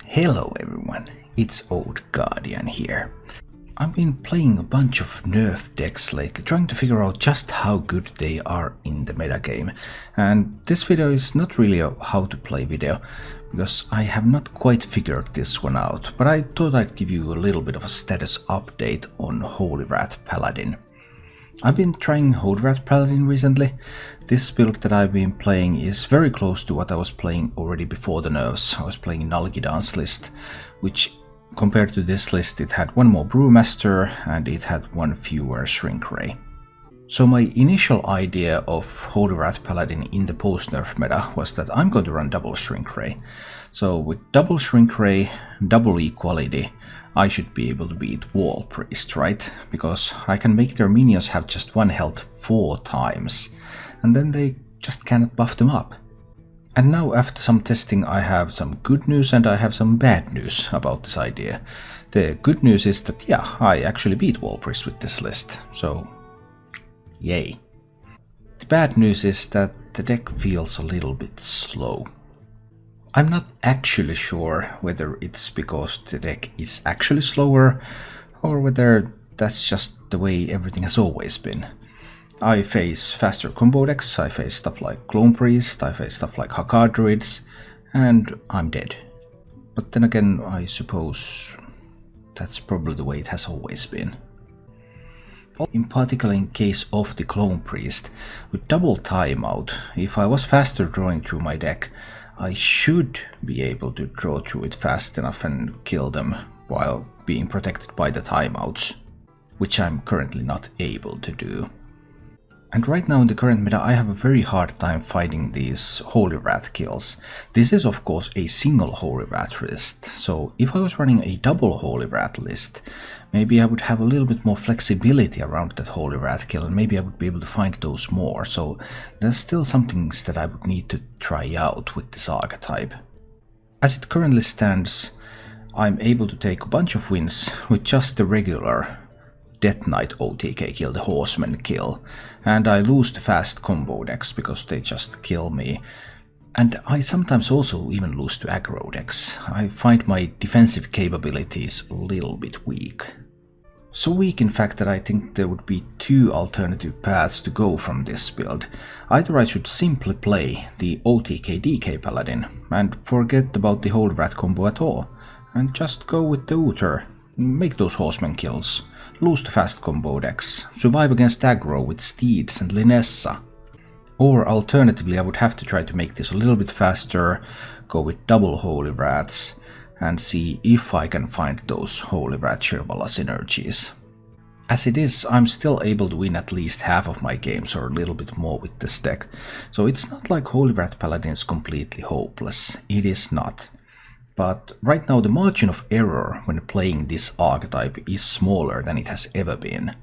Hello everyone, it's Old Guardian here. I've been playing a bunch of nerf decks lately, trying to figure out just how good they are in the metagame. And this video is not really a how to play video, because I have not quite figured this one out, but I thought I'd give you a little bit of a status update on Holy Wrath Paladin. I've been trying Holy Wrath Paladin recently. This build that I've been playing is very close to what I was playing already before the nerfs. I was playing Nalgidan's list, which compared to this list it had one more Brewmaster and it had one fewer Shrink Ray. So my initial idea of Holy Wrath Paladin in the post-nerf meta was that I'm going to run double Shrink Ray. So with double Shrink Ray, double equality, I should be able to beat Wall Priest, right? Because I can make their minions have just 1 health 4 times, and then they just cannot buff them up. And now after some testing I have some good news and I have some bad news about this idea. The good news is that yeah, I actually beat Wall Priest with this list, so yay. The bad news is that the deck feels a little bit slow. I'm not actually sure whether it's because the deck is actually slower or whether that's just the way everything has always been. I face faster combo decks, I face stuff like Clone Priest, I face stuff like Togwaggle Druids, and I'm dead. But then again, I suppose that's probably the way it has always been. In particular in case of the Clone Priest, with double timeout, if I was faster drawing through my deck, I should be able to draw through it fast enough and kill them while being protected by the timeouts, which I'm currently not able to do. And right now in the current meta I have a very hard time finding these Holy Wrath kills. This is of course a single Holy Wrath list, so if I was running a double Holy Wrath list, maybe I would have a little bit more flexibility around that Holy Wrath kill and maybe I would be able to find those more, so there's still some things that I would need to try out with this archetype. As it currently stands, I'm able to take a bunch of wins with just the regular Death Knight OTK kill, the Horseman kill, and I lose the fast combo decks because they just kill me. And I sometimes also even lose to aggro decks. I find my defensive capabilities a little bit weak. So weak in fact that I think there would be 2 alternative paths to go from this build. Either I should simply play the OTK DK Paladin and forget about the Holy Wrath combo at all, and just go with the Uther, make those Horseman kills, lose to fast combo decks, survive against aggro with Steeds and Linessa. Or alternatively I would have to try to make this a little bit faster, go with double Holy Wraths, and see if I can find those Holy Wrath Shirvala synergies. As it is, I'm still able to win at least half of my games or a little bit more with this deck, so it's not like Holy Wrath Paladin is completely hopeless, it is not. But right now the margin of error when playing this archetype is smaller than it has ever been.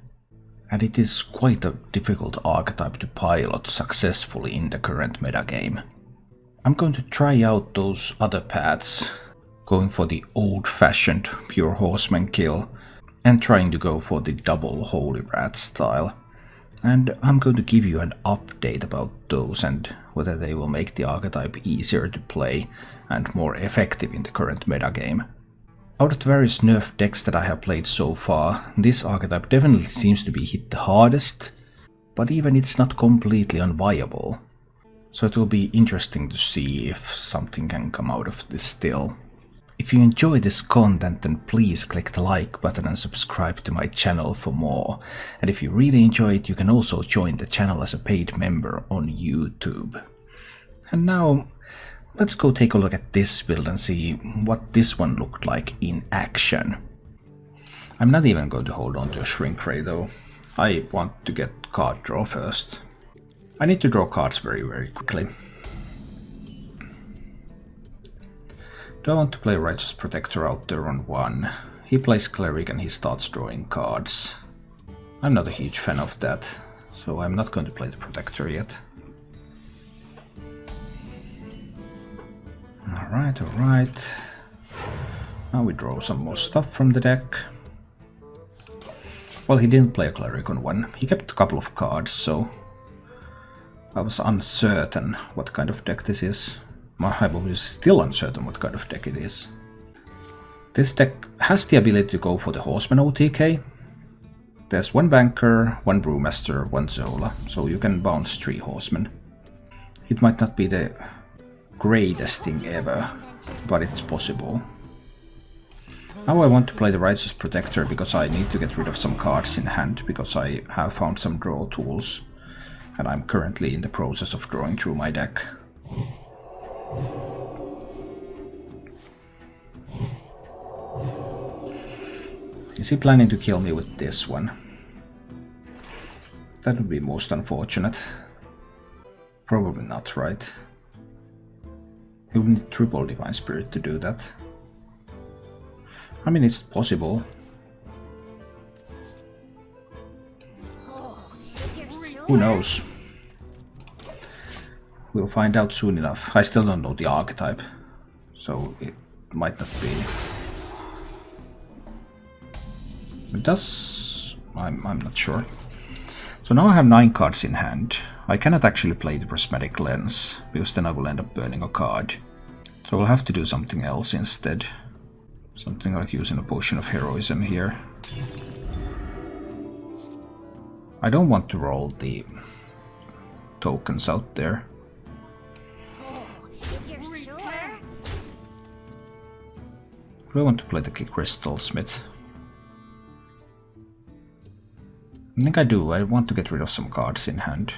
And it is quite a difficult archetype to pilot successfully in the current metagame. I'm going to try out those other paths, going for the old-fashioned pure Horseman kill, and trying to go for the double Holy Wrath style. And I'm going to give you an update about those and whether they will make the archetype easier to play and more effective in the current metagame. Out of the various nerf decks that I have played so far, this archetype definitely seems to be hit the hardest, but even it's not completely unviable. So it will be interesting to see if something can come out of this still. If you enjoy this content, then please click the like button and subscribe to my channel for more. And if you really enjoy it, you can also join the channel as a paid member on YouTube. And now, let's go take a look at this build and see what this one looked like in action. I'm not even going to hold on to a Shrink Ray though. I want to get card draw first. I need to draw cards very quickly. Do I want to play Righteous Protector out there on 1? He plays Cleric and he starts drawing cards. I'm not a huge fan of that, so I'm not going to play the Protector yet. Alright. Now we draw some more stuff from the deck. Well, he didn't play a Cleric on 1. He kept a couple of cards, so I was uncertain what kind of deck this is. I was still uncertain what kind of deck it is. This deck has the ability to go for the Horseman OTK. There's one Banker, one Brewmaster, one Zola, so you can bounce 3 Horsemen. It might not be the greatest thing ever, but it's possible. Now I want to play the Righteous Protector because I need to get rid of some cards in hand, because I have found some draw tools, and I'm currently in the process of drawing through my deck. Is he planning to kill me with this one? That would be most unfortunate. Probably not, right? He would need triple Divine Spirit to do that. I mean, it's possible. Who knows? We'll find out soon enough. I still don't know the archetype, so it might not be. It does... I'm not sure. So now I have 9 cards in hand. I cannot actually play the Prismatic Lens, because then I will end up burning a card. So I'll have to do something else instead. Something like using a Potion of Heroism here. I don't want to roll the tokens out there. Do I want to play the Crystal Smith? I think I do. I want to get rid of some cards in hand.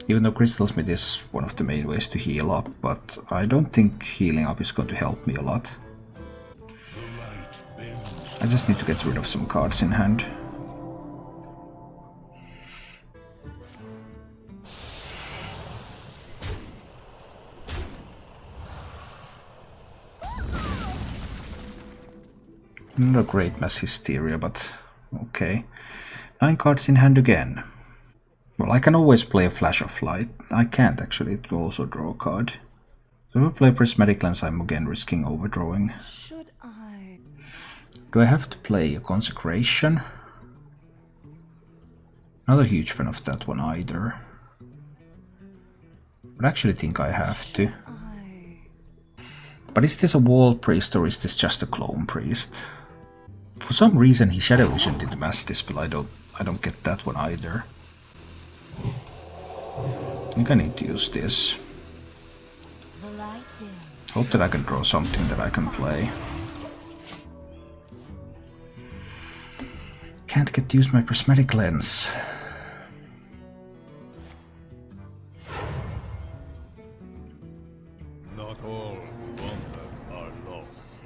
Even though Crystal Smith is one of the main ways to heal up, but I don't think healing up is going to help me a lot. I just need to get rid of some cards in hand. Not a great Mass Hysteria, but okay. 9 cards in hand again. Well, I can always play a Flash of Light. I can't actually also draw a card. So if I play Prismatic Lens, I'm again risking overdrawing. Should I? Do I have to play a Consecration? Not a huge fan of that one either. But I actually think I have to. But is this a Wall Priest or is this just a Clone Priest? For some reason he Shadow Visioned in the Mass Dispel. I don't get that one either. I think I need to use this. Hope that I can draw something that I can play. Can't get to use my Prismatic Lens. Not all who wander are lost.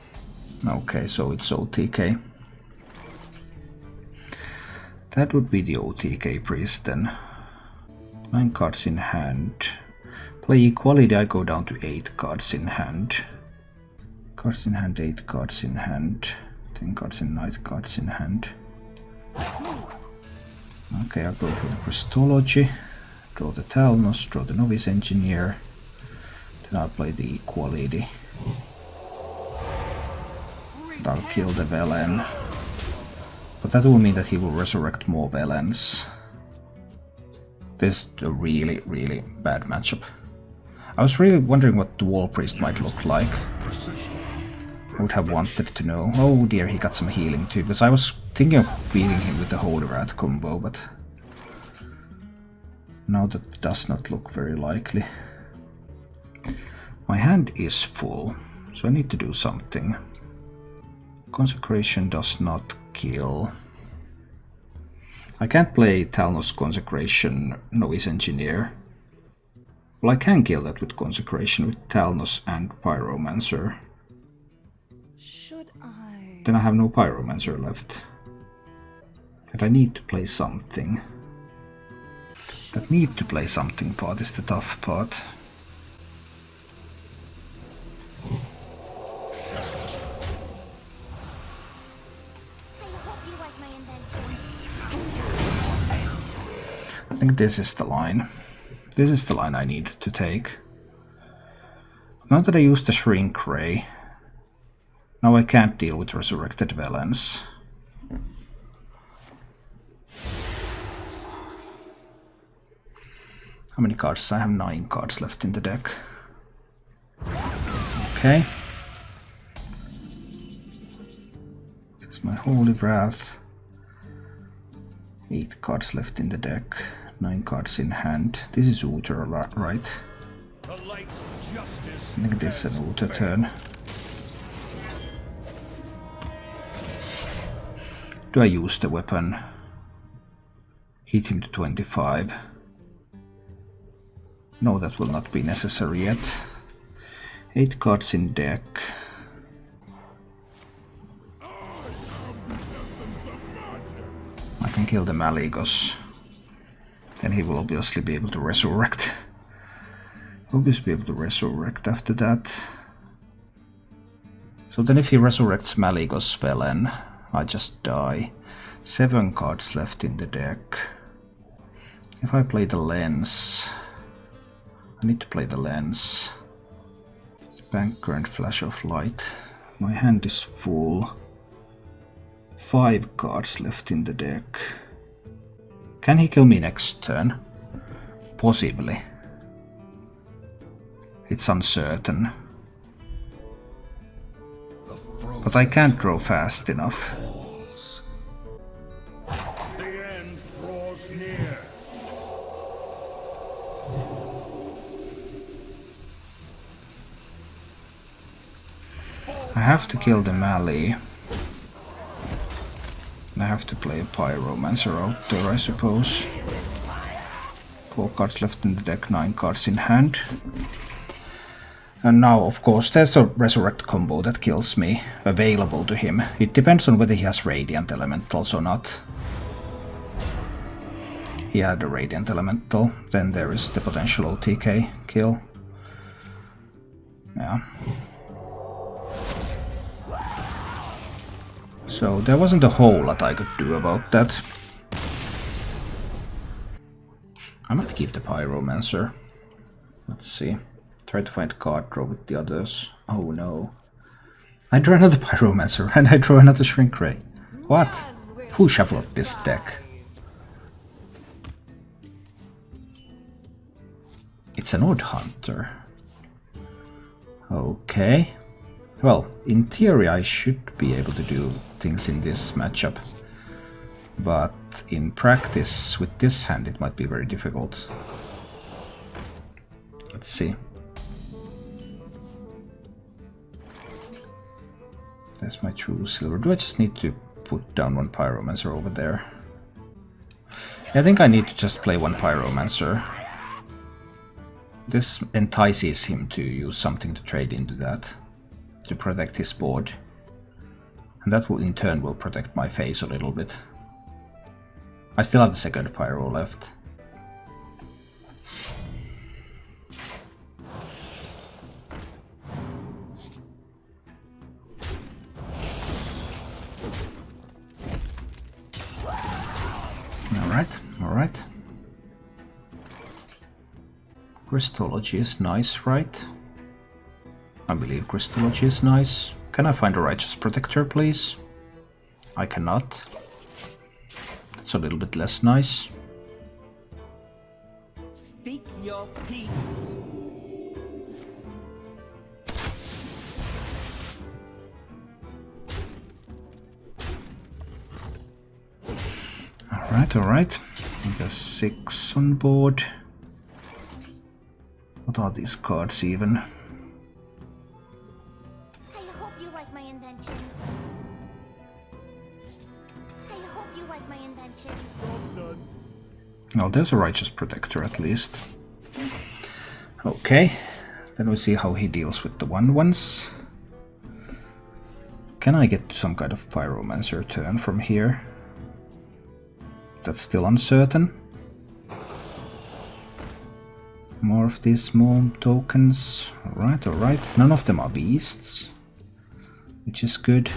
Okay, so it's OTK. That would be the OTK priest then. 9 cards in hand. Play Equality, I go down to 8 cards in hand. Cards in hand, 8 cards in hand. 10 cards in 9 cards in hand. Okay, I'll go for the Christology. Draw the Talnos, draw the Novice Engineer. Then I'll play the Equality. And I'll kill the Velen. But that will mean that he will resurrect more Velens. This is a really, really bad matchup. I was really wondering what the Wall Priest might look like. I would have wanted to know. Oh dear, he got some healing too, because I was thinking of beating him with the Holy Wrath combo, but now that does not look very likely. My hand is full, so I need to do something. Consecration does not kill. I can't play Talnos Consecration Novice Engineer. Well, I can kill that with Consecration with Talnos and Pyromancer. Should I? Then I have no Pyromancer left. And I need to play something. That need to play something part is the tough part. I think this is the line. This is the line I need to take. Now that I use the Shrink Ray, now I can't deal with Resurrected Velens. How many cards? I have 9 cards left in the deck. Okay. It's my Holy Wrath. 8 cards left in the deck, 9 cards in hand. This is Uther, right? I think this is an Uther turn. Do I use the weapon? Hit him to 25. No, that will not be necessary yet. 8 cards in deck. I can kill the Maligos. Then he will obviously be able to resurrect. After that. So then if he resurrects Maligos Velen, I just die. 7 cards left in the deck. If I play the Lens... I need to play the Lens. Banker and Flash of Light. My hand is full. 5 cards left in the deck. Can he kill me next turn? Possibly. It's uncertain. But I can't grow fast enough. The end draws near. I have to kill the Mali. I have to play a Pyromancer out there, I suppose. 4 cards left in the deck, 9 cards in hand. And now, of course, there's a Resurrect combo that kills me, available to him. It depends on whether he has Radiant Elementals or not. He had a Radiant Elemental, then there is the potential OTK kill. Yeah. So there wasn't a whole lot I could do about that. I might keep the Pyromancer. Let's see. Try to find card draw with the others. Oh no. I draw another Pyromancer and I draw another Shrink Ray. What? Who shuffled this deck? It's an Odd Hunter. Okay. Well, in theory I should be able to do things in this matchup. But in practice, with this hand, it might be very difficult. Let's see. That's my true silver. Do I just need to put down one Pyromancer over there? I think I need to just play one Pyromancer. This entices him to use something to trade into that, to protect his board. And that will in turn will protect my face a little bit. I still have the second Pyro left. Alright. Crystology is nice, right? I believe Crystology is nice. Can I find a Righteous Protector, please? I cannot. That's a little bit less nice. Speak your peace. Alright. There's 6 on board. What are these cards even? I hope you like my invention. Oh, there's a Righteous Protector at least. Okay, then we see how he deals with the 1/1s. Can I get some kind of Pyromancer turn from here? That's still uncertain. More of these small tokens. Alright. None of them are beasts, which is good.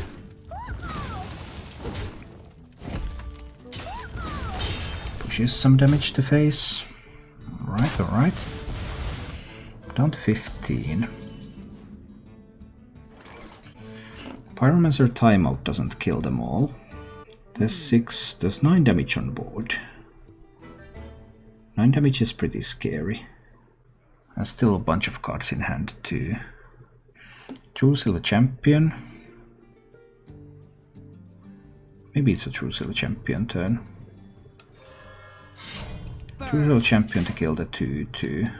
Pushes some damage to face. Alright. Down to 15. Pyromancer timeout doesn't kill them all. There's 9 damage on board. 9 damage is pretty scary. And still a bunch of cards in hand too. True Silver Champion. Maybe it's a True Silver Champion turn. True Silver Champion to kill the 2/2.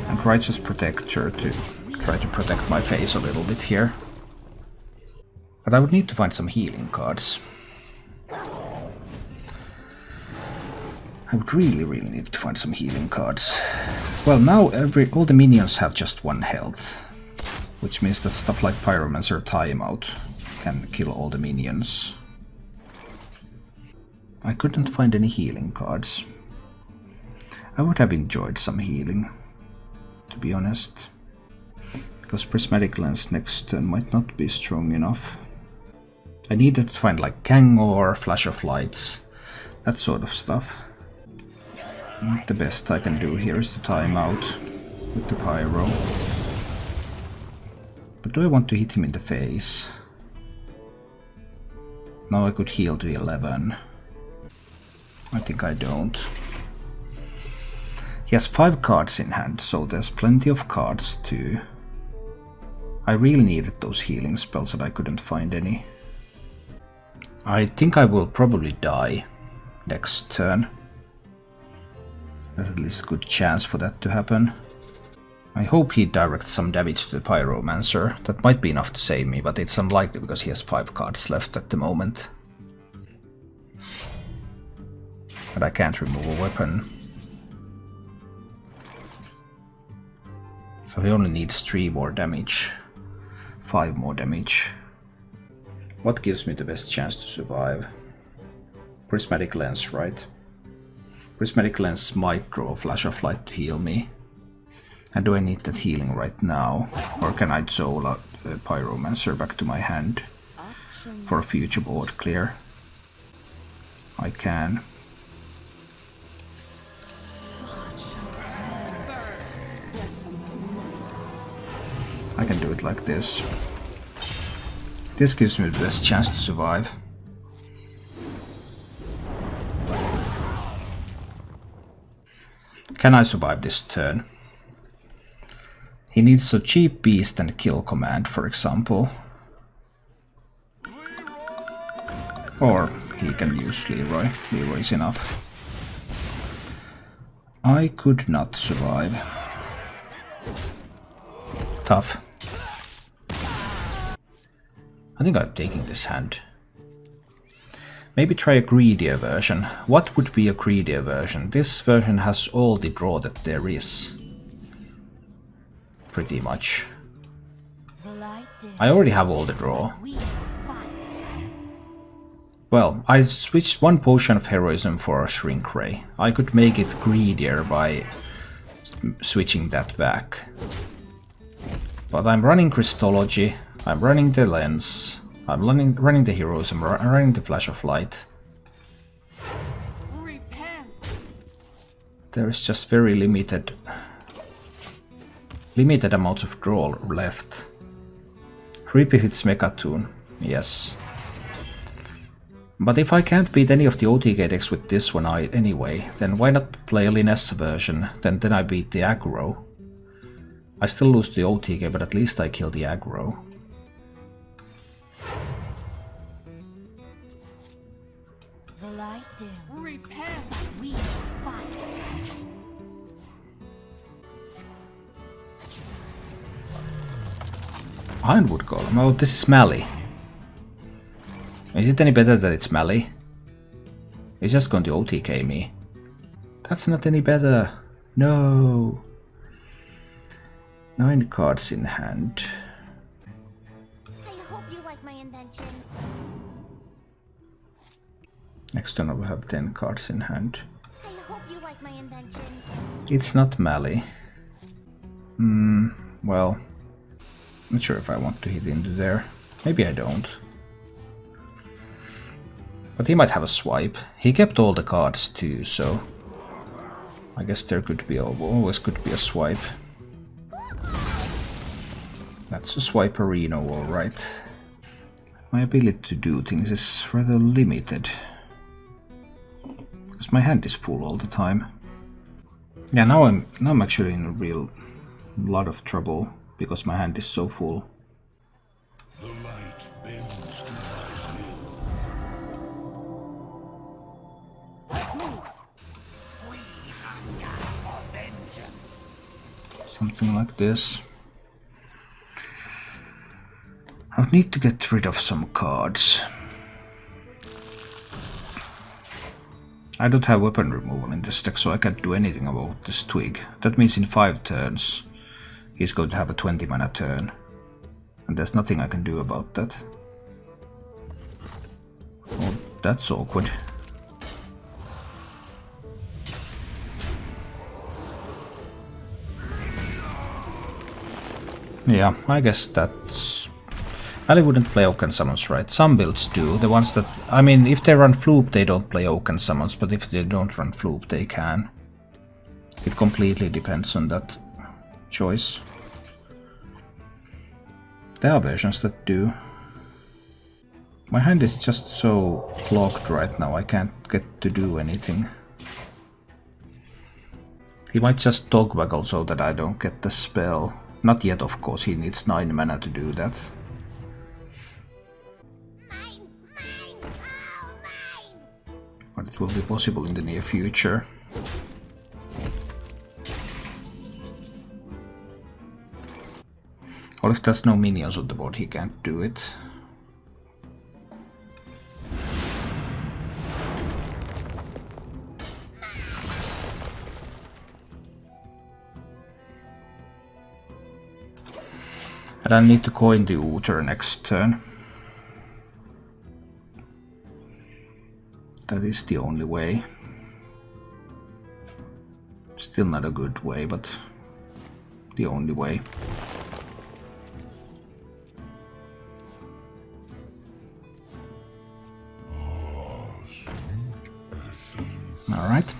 And Righteous Protector to try to protect my face a little bit here. But I would need to find some healing cards. I would really need to find some healing cards. Well, now all the minions have just 1 health. Which means that stuff like Pyromancer Timeout can kill all the minions. I couldn't find any healing cards. I would have enjoyed some healing, to be honest. Because Prismatic Lens next turn might not be strong enough. I needed to find like Kangor, Flash of Lights, that sort of stuff. The best I can do here is to time out with the Pyro. But do I want to hit him in the face? Now I could heal to 11. I think I don't. He has 5 cards in hand, so there's plenty of cards too. I really needed those healing spells and I couldn't find any. I think I will probably die next turn. There's at least a good chance for that to happen. I hope he directs some damage to the Pyromancer. That might be enough to save me, but it's unlikely because he has 5 cards left at the moment. But I can't remove a weapon. So he only needs 3 more damage. 5 more damage. What gives me the best chance to survive? Prismatic Lens, right? Prismatic Lens might draw a Flash of Light to heal me. And do I need that healing right now? Or can I Zola the Pyromancer back to my hand for a future board clear? I can. I can do it like this. This gives me the best chance to survive. Can I survive this turn? He needs a cheap beast and kill command, for example. Or he can use Leroy. Leroy is enough. I could not survive. Tough. I think I'm taking this hand. Maybe try a greedier version. What would be a greedier version? This version has all the draw that there is. Pretty much. I already have all the draw. Well, I switched 1 potion of heroism for a shrink ray. I could make it greedier by switching that back. But I'm running Crystology, I'm running the Lens, I'm running the heroism, I'm running the Flash of Light. There is just very limited amounts of draw left. Rip if it's Mechatoon, yes. But if I can't beat any of the OTK decks with this one anyway, then why not play a Linessa version, then I beat the aggro. I still lose the OTK, but at least I kill the aggro. The light dim. Repent. We fight. Ironwood Golem. Oh, this is Mally. Is it any better that it's Mally? It's just going to OTK me. That's not any better. No. 9 cards in hand. I hope you like my invention. Next turn I will have 10 cards in hand. I hope you like my invention. It's not Mally. Well, not sure if I want to hit into there. Maybe I don't. But he might have a swipe. He kept all the cards too, so I guess there could be always could be a swipe. That's a swiperino, alright. My ability to do things is rather limited. Because my hand is full all the time. Yeah, now I'm actually in a real lot of trouble because my hand is so full. The light bends to my will. Something like this. I need to get rid of some cards. I don't have weapon removal in this deck, so I can't do anything about this twig. That means in 5 turns he's going to have a 20 mana turn. And there's nothing I can do about that. Oh, that's awkward. Yeah, I guess that's... Ali wouldn't play Oaken Summons, right? Some builds do. The ones that... I mean, if they run Floop, they don't play Oaken Summons, but if they don't run Floop, they can. It completely depends on that choice. There are versions that do. My hand is just so clogged right now, I can't get to do anything. He might just Togwaggle so that I don't get the spell. Not yet, of course, he needs 9 mana to do that. Mine! Mine! All mine! But it will be possible in the near future. Or if there's no minions on the board, he can't do it. And I need to coin the Ooter next turn. That is the only way. Still not a good way, but the only way. Alright.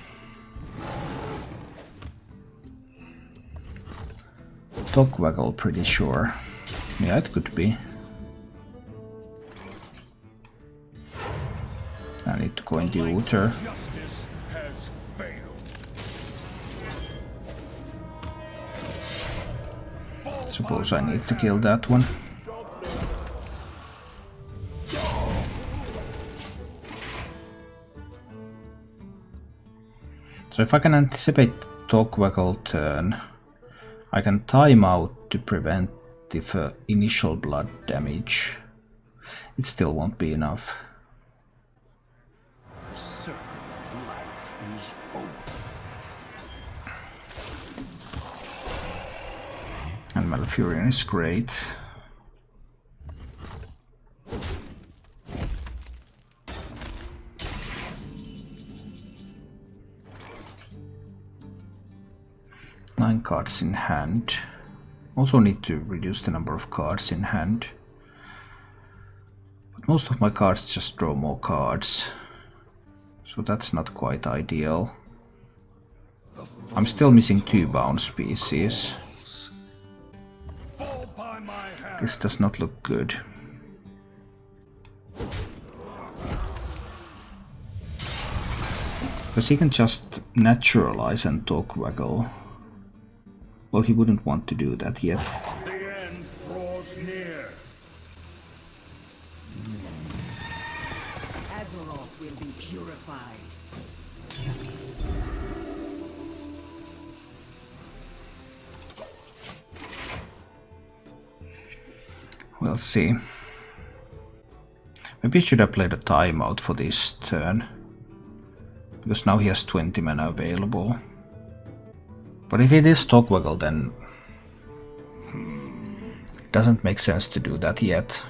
Togwaggle, pretty sure. Yeah, it could be. I need to coin the Ooter. Justice has failed. Suppose I need to kill that one. So if I can anticipate Togwaggle turn, I can time out to prevent the initial blood damage. It still won't be enough. The circle of life is over. And Malfurion is great. Nine cards in hand. Also need to reduce the number of cards in hand. But most of my cards just draw more cards. So that's not quite ideal. I'm still missing 2 bound species. Fall by my hand. This does not look good. Because he can just naturalize and Togwaggle. Well, he wouldn't want to do that yet. The end draws near. Azeroth will be purified. We'll see. Maybe I should have played a timeout for this turn. Because now he has 20 mana available. But if it is Togwaggle, then it doesn't make sense to do that yet.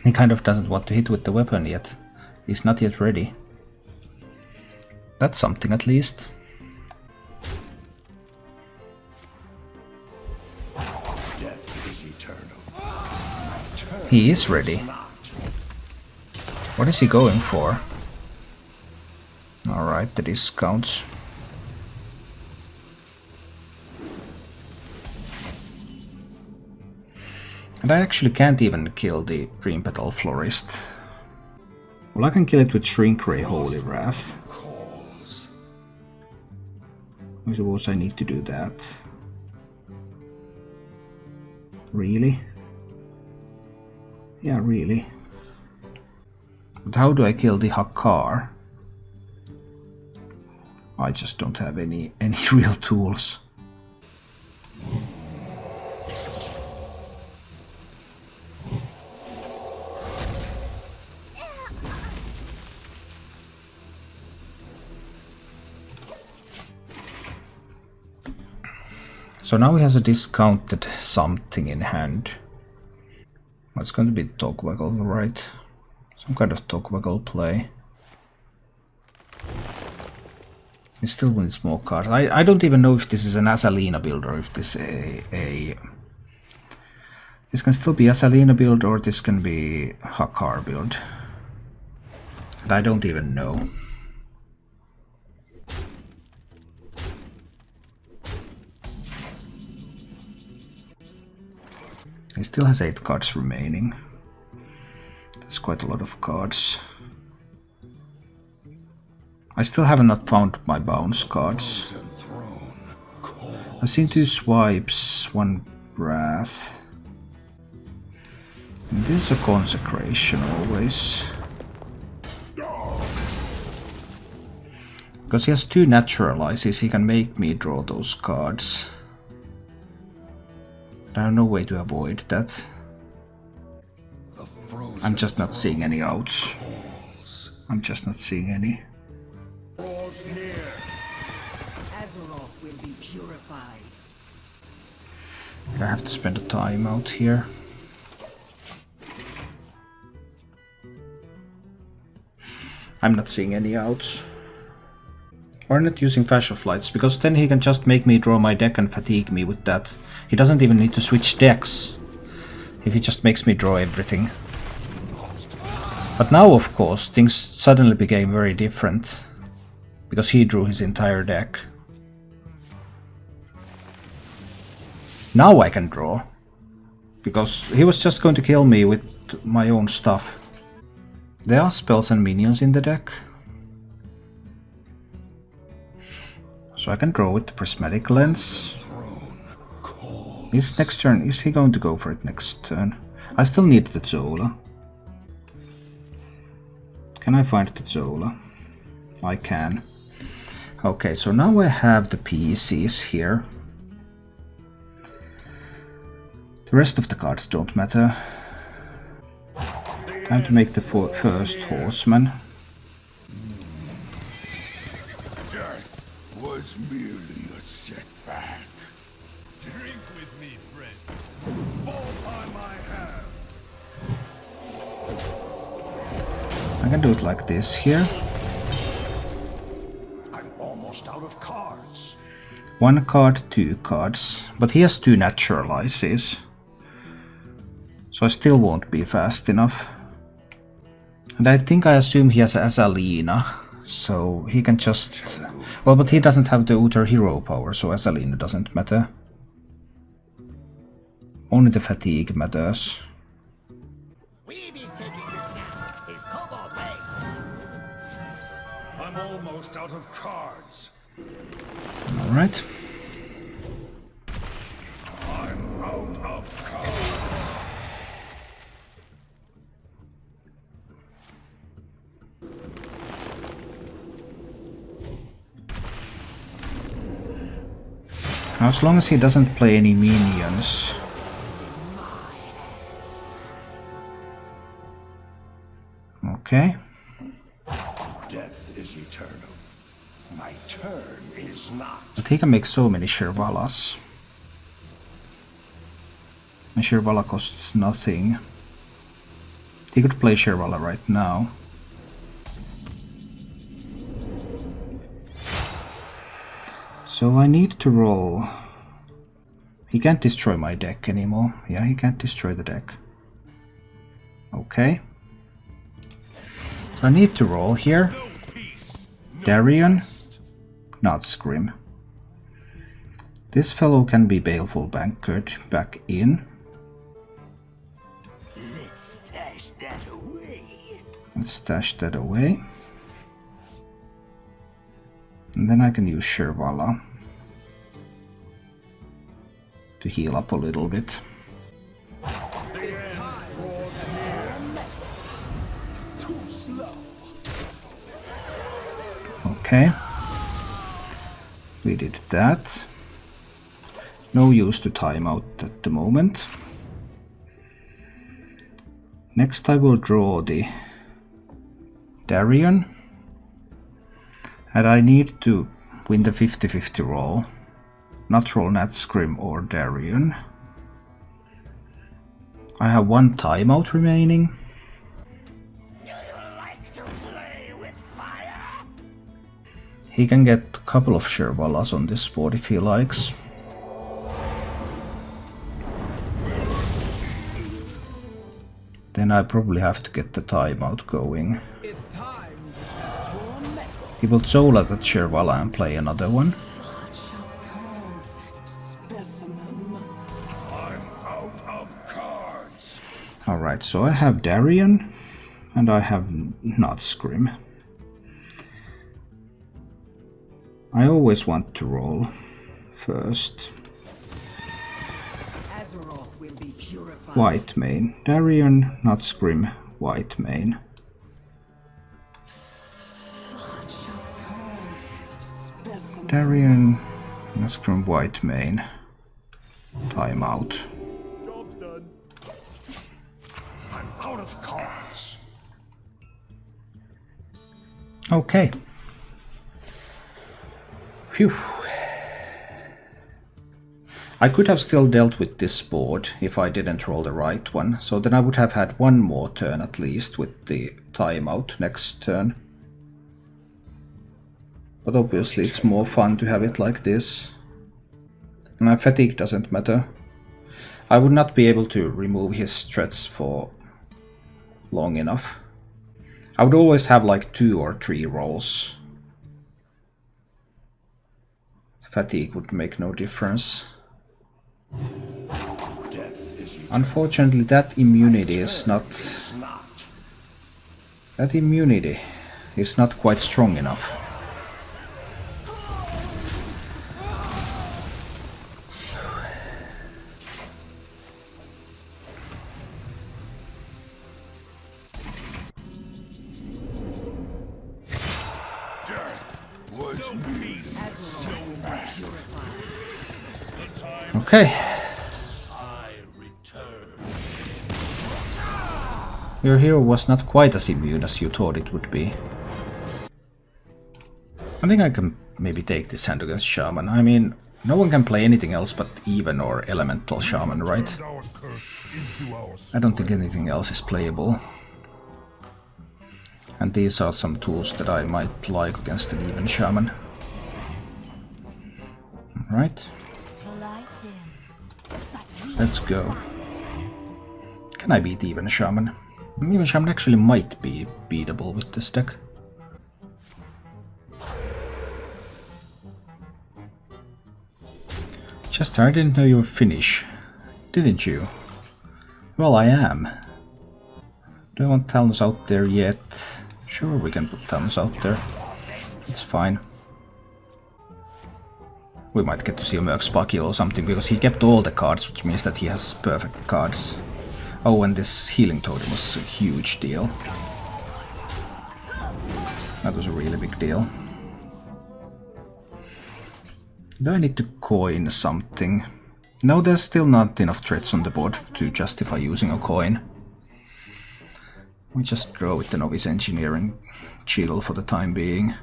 He kind of doesn't want to hit with the weapon yet. He's not yet ready. That's something at least. Death is eternal. He is ready. What is he going for? Alright, the discounts. And I actually can't even kill the Dream Petal Florist. Well, I can kill it with Nerfed Holy Wrath. I suppose I need to do that. Really? Yeah, really. But how do I kill the Hakar? I just don't have any real tools. So now he has a discounted something in hand. It's going to be Togwaggle, right? Some kind of Togwaggle play. He still wins more cards. I don't even know if this is an Azalina build or if this is this can still be Azalina build or this can be Hakar build. And I don't even know. He still has 8 cards remaining. That's quite a lot of cards. I still have not found my bounce cards. I've seen 2 swipes, 1 wrath. And this is a consecration always. Because he has 2 naturalizes, he can make me draw those cards. I have no way to avoid that. I'm just not seeing any outs. I'm just not seeing any. Azeroth will be purified. I have to spend a time out here. I'm not seeing any outs. Or not using Flash of Lights, because then he can just make me draw my deck and fatigue me with that. He doesn't even need to switch decks if he just makes me draw everything. But now, of course, things suddenly became very different, because he drew his entire deck. Now I can draw, because he was just going to kill me with my own stuff. There are spells and minions in the deck. So I can draw with the Prismatic Lens. His next turn, is he going to go for it next turn? I still need the Zola. Can I find the Zola? I can. Okay, so now I have the pieces here. The rest of the cards don't matter. Time to make the first Horseman. Death was merely a setback. Drink with me, friend. All time I have. I can do it like this here. I'm almost out of cards. 1 card, 2 cards. But he has 2 naturalizes. So I still won't be fast enough. And I think I assume he has Azalina. So he can just... Well, but he doesn't have the Utter Hero power, so Azalina doesn't matter. Only the fatigue matters. We be taking this now. His kobold way. I'm almost out of cards. Alright. I'm out of cards. Now, as long as he doesn't play any minions. Okay. Death is eternal. My turn is not. But he can make so many Shirvalas. And Shirvala costs nothing. He could play Shirvala right now. So I need to roll. He can't destroy my deck anymore. Yeah, he can't destroy the deck. Okay. So I need to roll here. Darien, not Scrim. This fellow can be Baleful Banquet back in. Let's stash that away. Let's stash that away. And then I can use Shirvala to heal up a little bit. Okay. We did that. No use to time out at the moment. Next I will draw the Darien. And I need to win the 50-50 roll. Not roll Nat Scrim or Darien. I have one timeout remaining. Do you like to play with fire? He can get a couple of Shervalas on this board if he likes. Then I probably have to get the timeout going. He will Zola that Shervala and play another one. I'm out of cards. Alright, so I have Darien and I have not Scrim. I always want to roll first. Will be purified. White main. Darien, not Scrim, white main. Darien, not Scrim, white main. Timeout. Job's done. I'm out of cards. Okay. Phew. I could have still dealt with this board if I didn't roll the right one, so then I would have had one more turn at least with the timeout next turn. But obviously it's more fun to have it like this. And fatigue doesn't matter. I would not be able to remove his threats for long enough. I would always have like 2 or 3 rolls. Fatigue would make no difference. Death is eternal. Unfortunately, that immunity is not... Not. That immunity is not quite strong enough. Okay. Your hero was not quite as immune as you thought it would be. I think I can maybe take this hand against Shaman. I mean, no one can play anything else but even or elemental Shaman, right? I don't think anything else is playable. And these are some tools that I might like against an even Shaman. Alright. Let's go. Can I beat even Shaman? Even Shaman actually might be beatable with this deck. Chester, I didn't know you were Finnish. Didn't you? Well, I am. Do I want Talons out there yet? Sure, we can put Talons out there. It's fine. We might get to see a Merc Sparky or something, because he kept all the cards, which means that he has perfect cards. Oh, and this Healing Totem was a huge deal. That was a really big deal. Do I need to coin something? No, there's still not enough threats on the board to justify using a coin. We just draw with the Novice Engineering chill for the time being.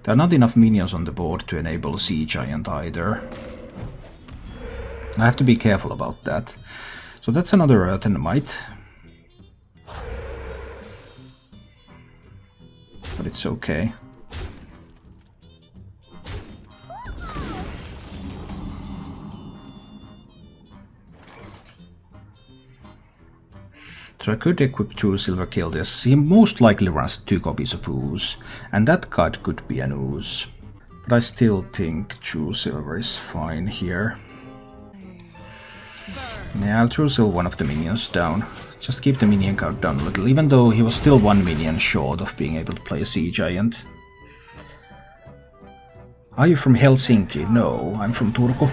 There are not enough minions on the board to enable Sea Giant either. I have to be careful about that. So that's another Earthen Might. But it's okay. So I could equip True Silver, kill this. He most likely runs 2 copies of Ooze, and that card could be an Ooze. But I still think True Silver is fine here. Yeah, I'll True Silver one of the minions down. Just keep the minion count down a little, even though he was still 1 minion short of being able to play a Sea Giant. Are you from Helsinki? No, I'm from Turku.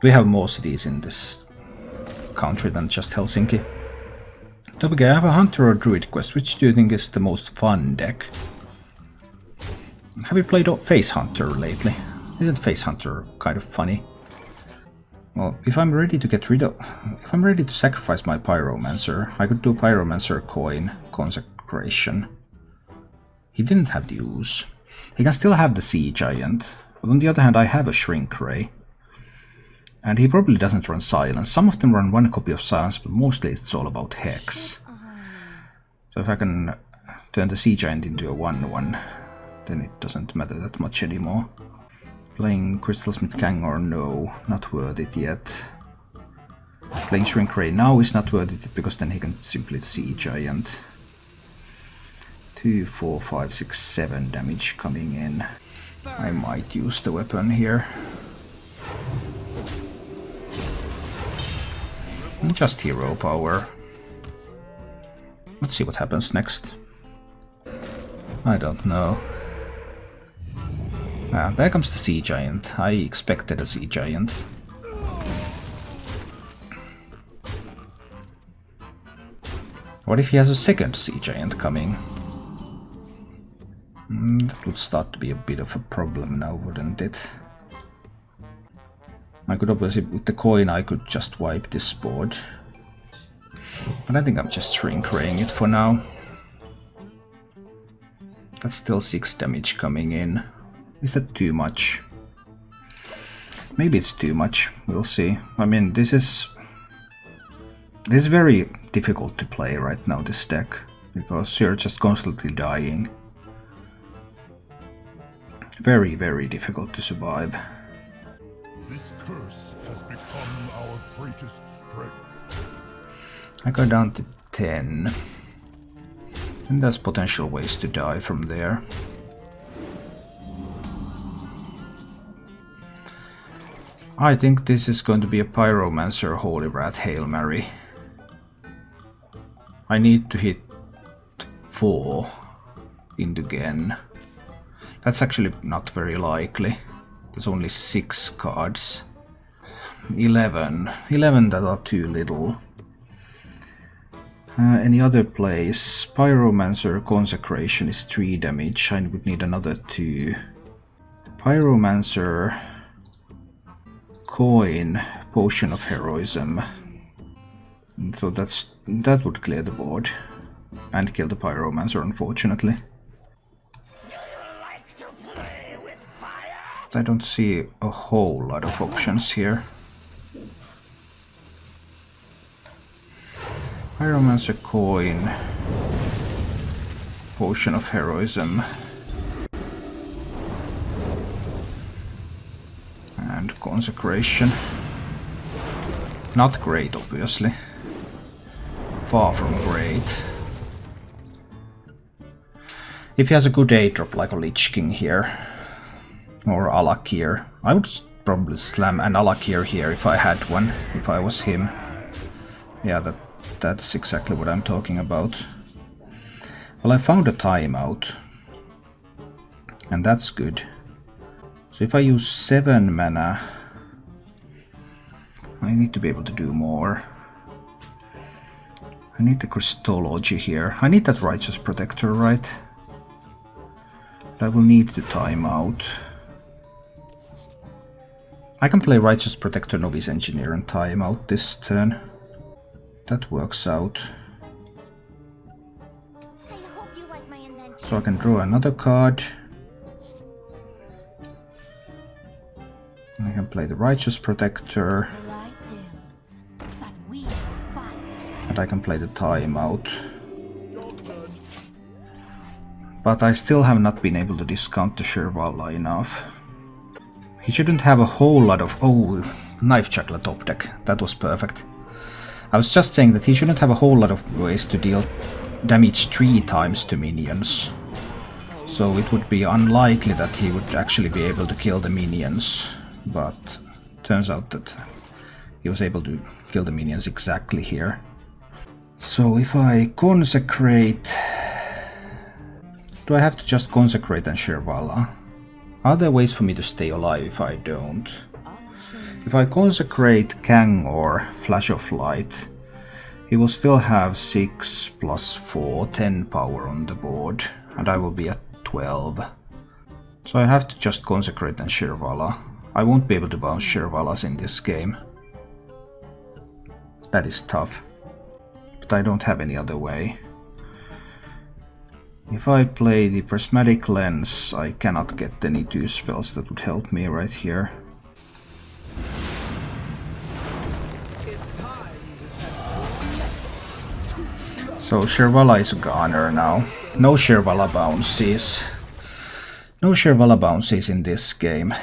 We have more cities in this country than just Helsinki. Topic, I have a Hunter or Druid quest. Which do you think is the most fun deck? Have you played Face Hunter lately? Isn't Face Hunter kind of funny? Well, if I'm ready to sacrifice my Pyromancer, I could do Pyromancer coin consecration. He didn't have the use. He can still have the Sea Giant, but on the other hand I have a Shrink Ray. And he probably doesn't run Silence. Some of them run one copy of Silence, but mostly it's all about Hex. So if I can turn the Sea Giant into a 1/1, then it doesn't matter that much anymore. Playing Crystalsmith Kangor, no, not worth it yet. Playing Shrink Ray now is not worth it because then he can simply Sea Giant. 2, 4, 5, 6, 7 damage coming in. I might use the weapon here. Just hero power. Let's see what happens next. I don't know. Ah, there comes the Sea Giant. I expected a Sea Giant. What if he has a second Sea Giant coming? That would start to be a bit of a problem now, wouldn't it? I could obviously, with the coin, I could just wipe this board. But I think I'm just Shrink Raying it for now. That's still 6 damage coming in. Is that too much? Maybe it's too much, we'll see. I mean, this is very difficult to play right now, this deck, because you're just constantly dying. Very, very difficult to survive. This curse has become our greatest strength. I go down to 10. And there's potential ways to die from there. I think this is going to be a Pyromancer Holy Wrath Hail Mary. I need to hit 4 into Gen. That's actually not very likely. There's only 6 cards. 11 that are too little. Any other place? Pyromancer Consecration is 3 damage. I would need another 2. Pyromancer Coin Potion of Heroism. So that would clear the board. And kill the Pyromancer, unfortunately. I don't see a whole lot of options here. Pyromancer Coin, Potion of Heroism, and Consecration. Not great, obviously. Far from great. If he has a good 8-drop like a Lich King here, or Alakir, I would probably slam an Alakir here if I had one, if I was him. Yeah, that's exactly what I'm talking about. Well, I found a timeout, and that's good. So if I use 7 mana, I need to be able to do more. I need the Christology here. I need that Righteous Protector, right? But I will need the timeout. I can play Righteous Protector, Novice Engineer and timeout this turn. That works out. So I can draw another card. I can play the Righteous Protector. And I can play the timeout. But I still have not been able to discount the Shirvala enough. He shouldn't have a whole lot of... Oh, Knife Juggler top deck. That was perfect. I was just saying that he shouldn't have a whole lot of ways to deal damage 3 times to minions. So it would be unlikely that he would actually be able to kill the minions. But turns out that he was able to kill the minions exactly here. So if I consecrate... Do I have to just consecrate and Shirvala? Are there ways for me to stay alive if I don't? If I consecrate Kang or Flash of Light, he will still have 6 plus 4, 10 power on the board, and I will be at 12. So I have to just consecrate and Shirvala. I won't be able to bounce Shirvalas in this game. That is tough, but I don't have any other way. If I play the Prismatic Lens, I cannot get any 2 spells that would help me right here. So Shirvala is a goner now. No Shirvala bounces. No Shirvala bounces in this game.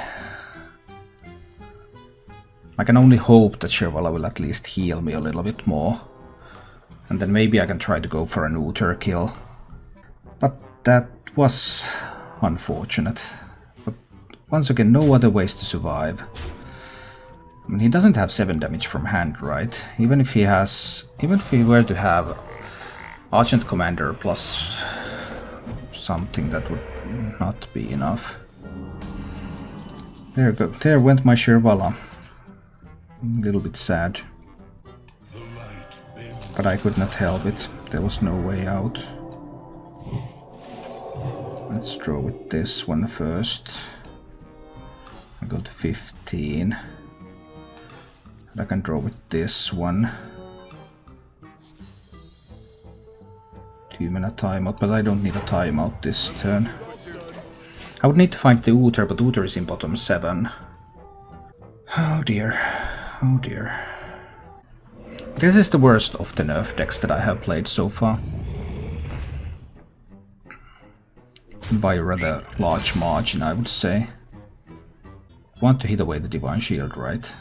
I can only hope that Shirvala will at least heal me a little bit more. And then maybe I can try to go for an Uther kill. But that was unfortunate. But once again, no other ways to survive. I mean, he doesn't have 7 damage from hand, right? Even if he were to have Argent Commander plus something, that would not be enough. There went my Shirvala. A little bit sad. But I could not help it. There was no way out. Let's draw with this one first. I go to 15. And I can draw with this one. 2-mana timeout, but I don't need a timeout this turn. I would need to find the Uther, but Uther is in bottom 7. Oh dear. Oh dear. This is the worst of the nerf decks that I have played so far. By a rather large margin, I would say. Want to hit away the Divine Shield, right?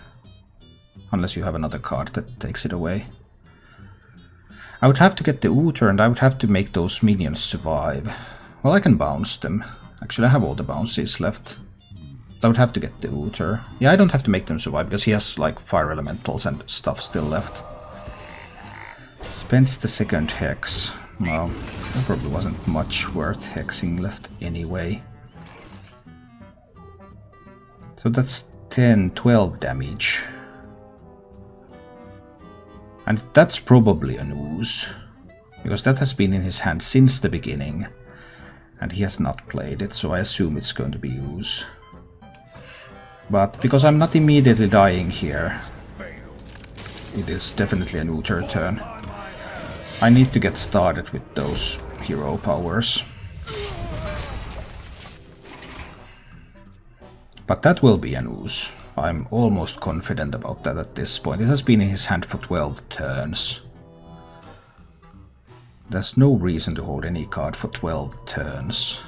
Unless you have another card that takes it away. I would have to get the Uther and I would have to make those minions survive. Well, I can bounce them. Actually, I have all the bounces left. I would have to get the Uther. Yeah, I don't have to make them survive because he has like fire elementals and stuff still left. Spends the second hex. Well, there probably wasn't much worth hexing left anyway. So that's 10, 12 damage. And that's probably an ooze, because that has been in his hand since the beginning, and he has not played it, so I assume it's going to be ooze. But because I'm not immediately dying here, it is definitely an Uther turn. I need to get started with those hero powers. But that will be an ooze. I'm almost confident about that at this point. It has been in his hand for 12 turns. There's no reason to hold any card for 12 turns.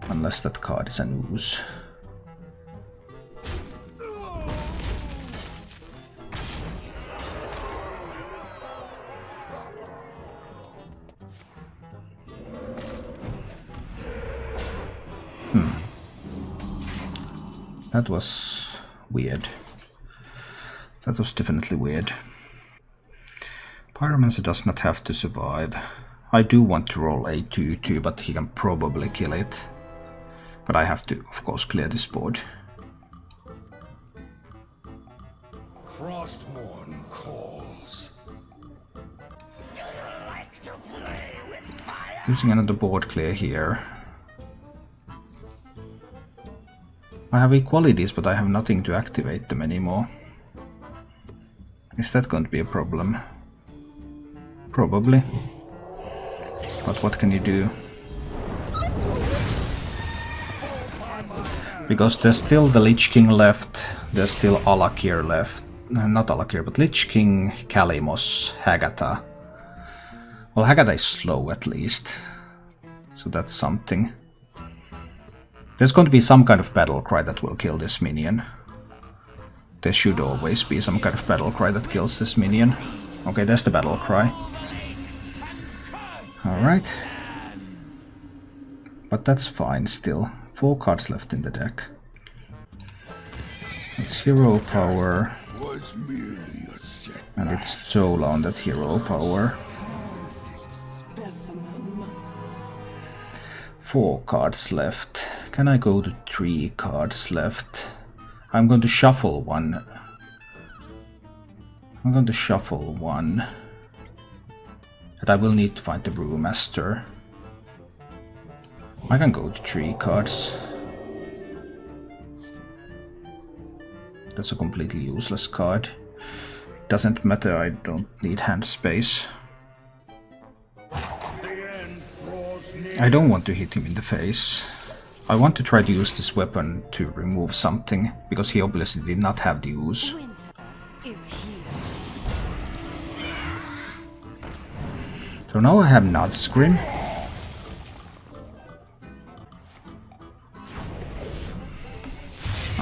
Unless that card is an ooze. That was weird. That was definitely weird. Pyromancer does not have to survive. I do want to roll a 2-2, but he can probably kill it. But I have to, of course, clear this board. Frostmourne calls. Using another board clear here. I have equalities, but I have nothing to activate them anymore. Is that going to be a problem? Probably. But what can you do? Because there's still the Lich King left, there's still Alakir left. Not Alakir, but Lich King, Kalimos, Hagatha. Well, Hagatha is slow at least, so that's something. There's going to be some kind of battle cry that will kill this minion. There should always be some kind of battle cry that kills this minion. Okay, there's the battle cry. Alright. But that's fine still. 4 cards left in the deck. It's hero power. And it's Zola on that hero power. 4 cards left. Can I go to 3 cards left? I'm going to shuffle one. I'm going to shuffle one. But I will need to find the Brewmaster. I can go to 3 cards. That's a completely useless card. Doesn't matter, I don't need hand space. I don't want to hit him in the face. I want to try to use this weapon to remove something, because he obviously did not have the use. Winter is here. So now I have Nudscrim.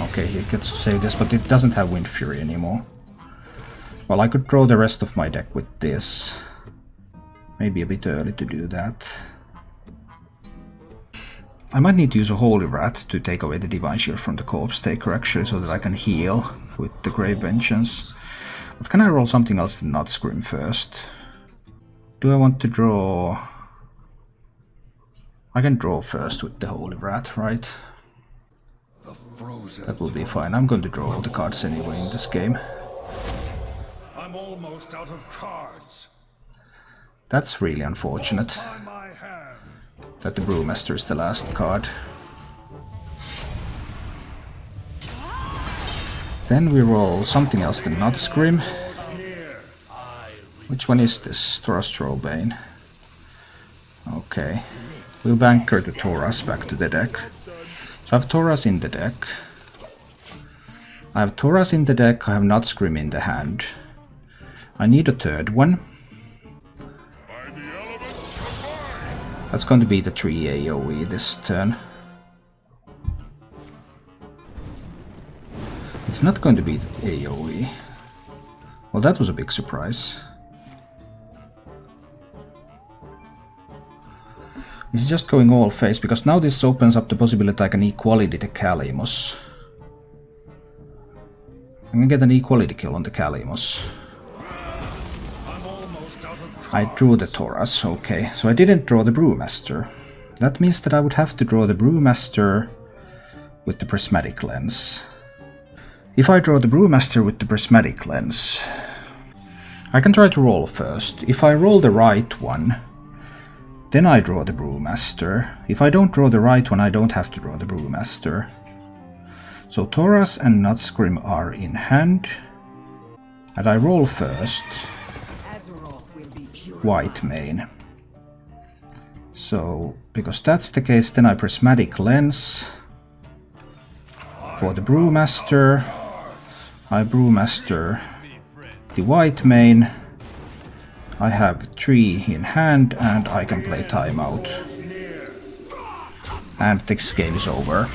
Okay, he gets to save this, but it doesn't have Wind Fury anymore. Well, I could draw the rest of my deck with this. Maybe a bit early to do that. I might need to use a Holy Wrath to take away the Divine Shield from the Corpse Taker actually, so that I can heal with the Grave Vengeance. But can I roll something else than Nudscrim first? Do I want to draw... I can draw first with the Holy Wrath, right? That will be fine. I'm going to draw all the cards anyway in this game. I'm almost out of cards. That's really unfortunate By my hand. that the Brewmaster is the last card. Then we roll something else than Nudscrim. Which one is this? Thrustrobane. Okay. We'll banker the Tauras back to the deck. So I have Tauras in the deck. I have Tauras in the deck, I have Nudscrim in the hand. I need a third one. That's going to be the 3 AoE this turn. It's not going to be the AoE. Well, that was a big surprise. It's just going all face, because now this opens up the possibility I can equality the Kalimus. I can get an equality kill on the Kalimus. I drew the Tauras, okay. So I didn't draw the Brewmaster. That means that I would have to draw the Brewmaster with the Prismatic Lens. If I draw the Brewmaster with the Prismatic Lens, I can try to roll first. If I roll the right one, then I draw the Brewmaster. If I don't draw the right one, I don't have to draw the Brewmaster. So Tauras and Nudscrim are in hand. And I roll first. White main. So, because that's the case, then I Prismatic Lens. For the Brewmaster, I Brewmaster the white main. I have 3 in hand and I can play timeout. And this game is over.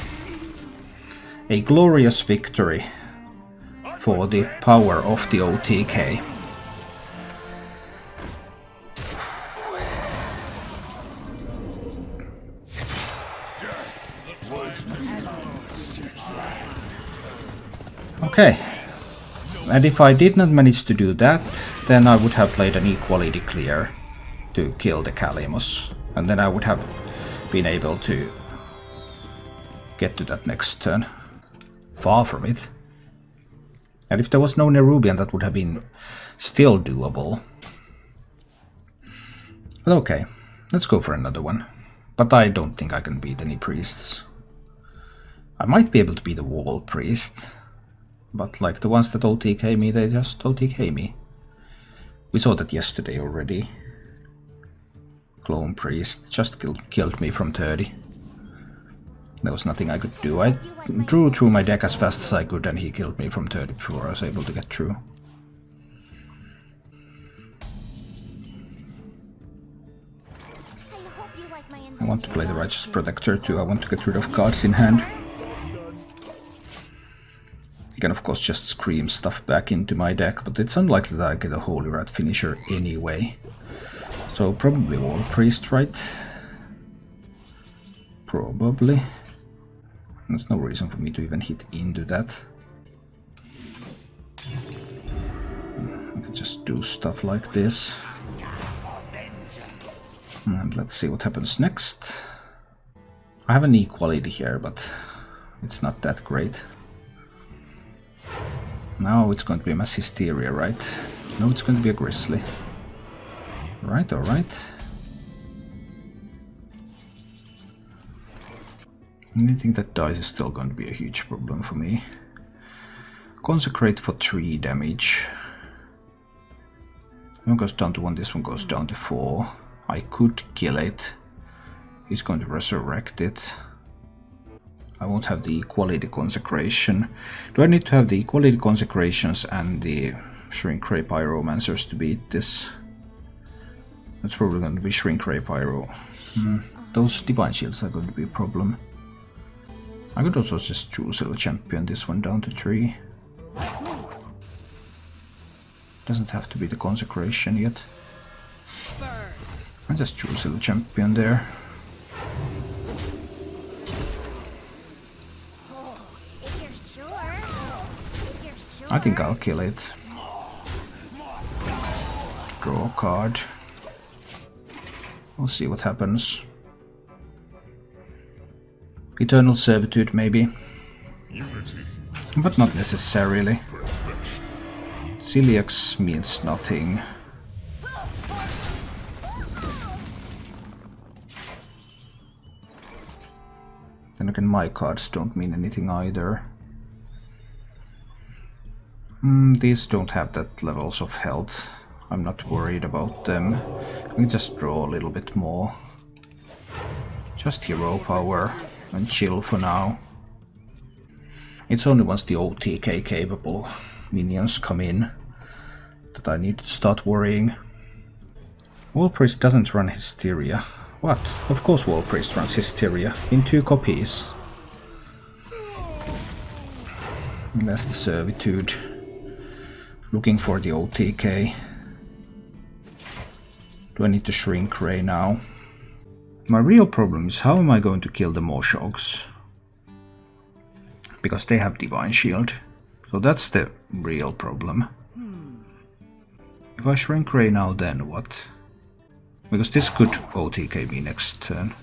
A glorious victory for the power of the OTK. Okay. And if I did not manage to do that, then I would have played an equality clear to kill the Kalimus. And then I would have been able to get to that next turn. Far from it. And if there was no Nerubian, that would have been still doable. But okay, let's go for another one. But I don't think I can beat any priests. I might be able to be the Wall Priest. But like the ones that OTK me, they just OTK me. We saw that yesterday already. Clone Priest just killed me from 30. There was nothing I could do. I drew through my deck as fast as I could and he killed me from 30 before I was able to get through. I want to play the Righteous Protector too. I want to get rid of cards in hand. I can of course just scream stuff back into my deck, but it's unlikely that I get a Holy Wrath finisher anyway. So probably Wall Priest, right? Probably. There's no reason for me to even hit into that. I can just do stuff like this. And let's see what happens next. I have an equality here, but it's not that great. Now it's going to be a mass hysteria, right? No, it's going to be a grizzly. Right, alright. Anything that dies is still going to be a huge problem for me. Consecrate for 3 damage. One goes down to 1, this one goes down to 4. I could kill it. He's going to resurrect it. I won't have the equality consecration. Do I need to have the equality consecrations and the Shrink Ray Pyromancers to beat this? That's probably going to be Shrink Ray Pyro. Those Divine Shields are going to be a problem. I could also just choose a champion this one down to 3. Doesn't have to be the consecration yet. I just choose a champion there. I think I'll kill it. Draw a card. We'll see what happens. Eternal Servitude maybe. But not necessarily. Celiax means nothing. Then again, my cards don't mean anything either. These don't have that levels of health. I'm not worried about them. I can just draw a little bit more. Just hero power and chill for now. It's only once the OTK capable minions come in that I need to start worrying. Warpriest doesn't run Hysteria. What? Of course Warpriest runs Hysteria in 2 copies. And that's the Servitude. Looking for the OTK. Do I need to Shrink Ray now? My real problem is how am I going to kill the Moshogs? Because they have Divine Shield. So that's the real problem. If I Shrink Ray now, then what? Because this could OTK me next turn.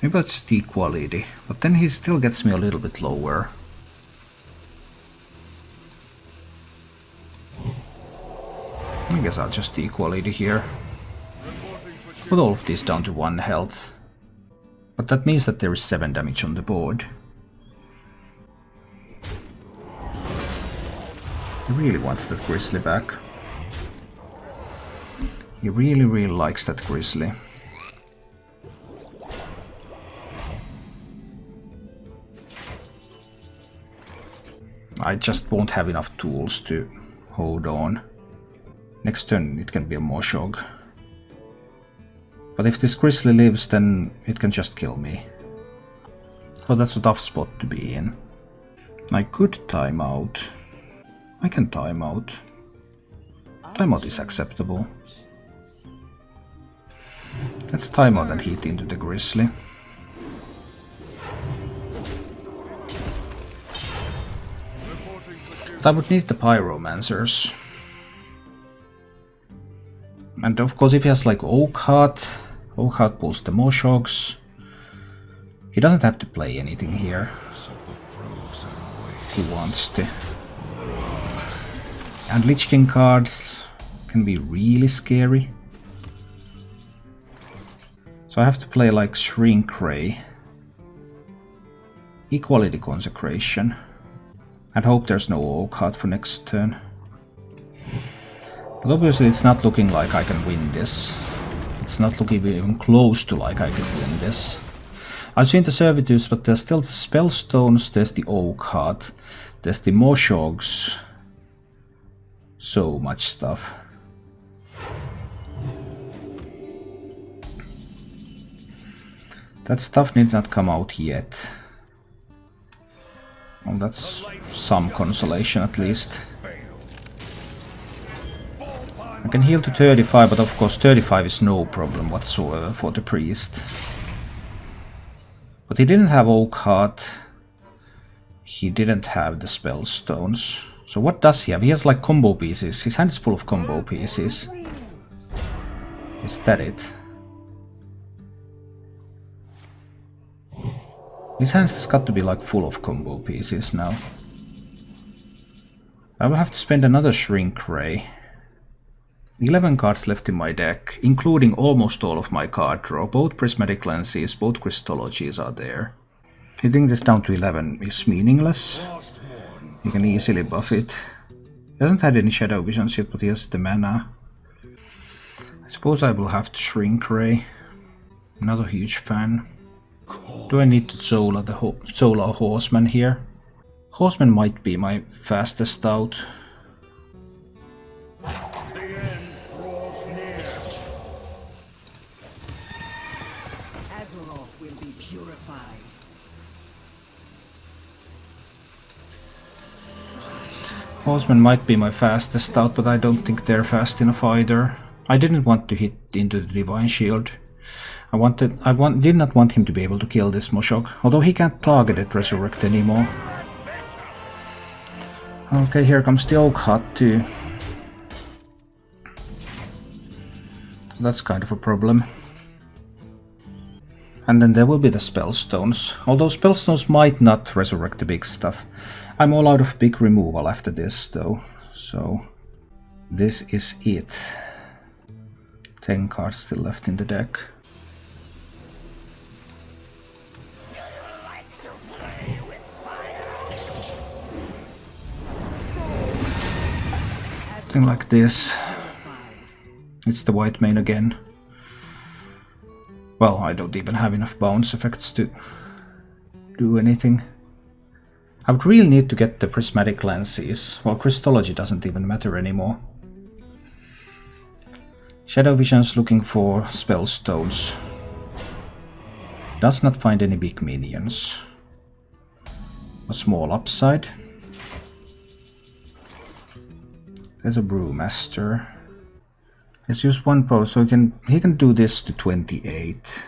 Maybe that's the equality, but then he still gets me a little bit lower. I guess I'll just equality here. Put all of these down to 1 health. But that means that there is 7 damage on the board. He really wants that Grizzly back. He really likes that Grizzly. I just won't have enough tools to hold on. Next turn it can be a Moshog. But if this Grizzly lives, then it can just kill me. So that's a tough spot to be in. I could time out. I can time out. Timeout is acceptable. Let's time out and hit into the Grizzly. But I would need the Pyromancers. And of course if he has like Oak Heart pulls the Moshogs. He doesn't have to play anything here. He wants to. And Lich King cards can be really scary. So I have to play like Shrink Ray, Equality Consecration, and hope there's no Oak Heart for next turn. But obviously it's not looking like I can win this. It's not looking even close to like I can win this. I've seen the Servitudes, but there's still the Spellstones, there's the Oak Heart, there's the Moshogs. So much stuff. That stuff need not come out yet. Well, that's some consolation at least. I can heal to 35, but of course 35 is no problem whatsoever for the priest. But he didn't have Oak Heart. He didn't have the Spellstones. So what does he have? He has like combo pieces. His hand is full of combo pieces. Is that it? His hand has got to be like full of combo pieces now. I will have to spend another Shrink Ray. 11 cards left in my deck, including almost all of my card draw. Both Prismatic Lenses, both Crystologies are there. Hitting this down to 11 is meaningless. You can easily buff it. He hasn't had any Shadow Visions yet, but he has the mana. I suppose I will have to Shrink Ray. Not a huge fan. Do I need to solo the solo Horseman here? Horseman might be my fastest out. The end draws near. Azeroth will be purified. Horseman might be my fastest out, but I don't think they're fast enough either. I didn't want to hit into the Divine Shield. Did not want him to be able to kill this Moshok, although he can't target it Resurrect anymore. Okay, here comes the Oak Hut too. That's kind of a problem. And then there will be the Spellstones, although Spellstones might not resurrect the big stuff. I'm all out of big removal after this though, so this is it. 10 cards still left in the deck. Something like this. It's the white mane again. Well, I don't even have enough bounce effects to do anything. I would really need to get the Prismatic Lenses. Well, Crystology doesn't even matter anymore. Shadow Vision's looking for Spellstones. Does not find any big minions. A small upside. There's a Brewmaster. Let's use one post, so he can do this to 28.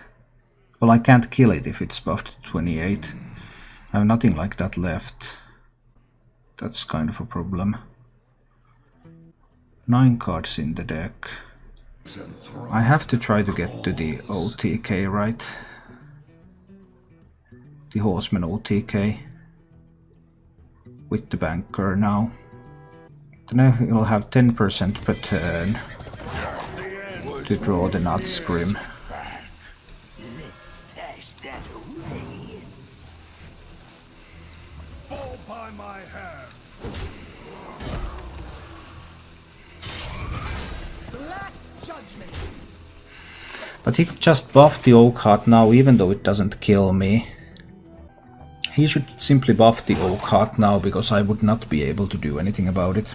Well, I can't kill it if it's buffed to 28. I have nothing like that left. That's kind of a problem. 9 cards in the deck. I have to try to get to the OTK, right? The Horseman OTK. With the Banker now. Then I will have 10% per turn to draw the Nut Scrim. Let's stash that away. Fall by my hand. Black judgment. But he could just buff the Oak Heart now, even though it doesn't kill me. He should simply buff the Oak Heart now, because I would not be able to do anything about it.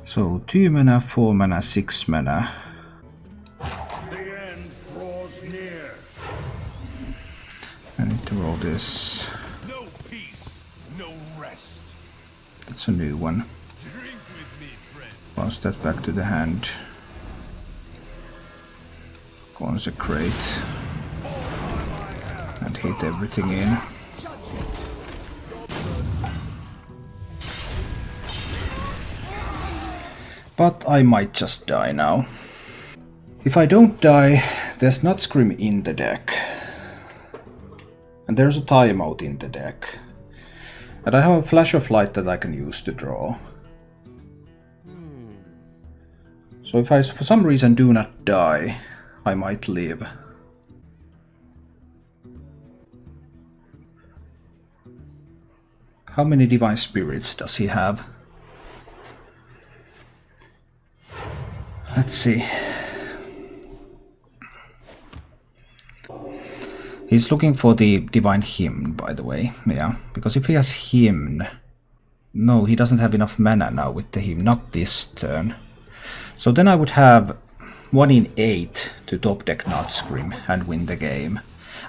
So 2 mana, 4 mana, 6 mana. The end draws near. I need to roll this. No peace, no rest. That's a new one. Drink with me, friend. Bounce that back to the hand. Consecrate. And hit everything in. But I might just die now. If I don't die, there's Nut Scrim in the deck. And there's a timeout in the deck. And I have a Flash of Light that I can use to draw. So if I for some reason do not die, I might live. How many Divine Spirits does he have? Let's see. He's looking for the Divine Hymn, by the way. Yeah, because if he has Hymn... No, he doesn't have enough mana now with the Hymn, not this turn. So then I would have 1 in 8 to top deck Nut Scrim and win the game.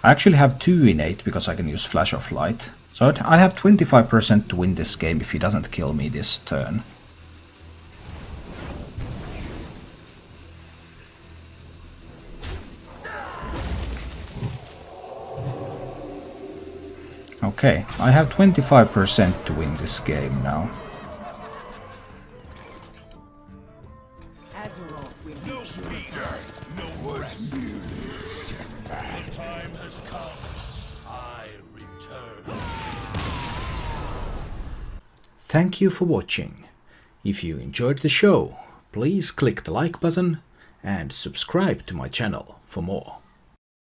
I actually have 2 in 8 because I can use Flash of Light. So I have 25% to win this game if he doesn't kill me this turn. Okay, I have 25% to win this game now. time has come. I return. Thank you for watching. If you enjoyed the show, please click the like button and subscribe to my channel for more.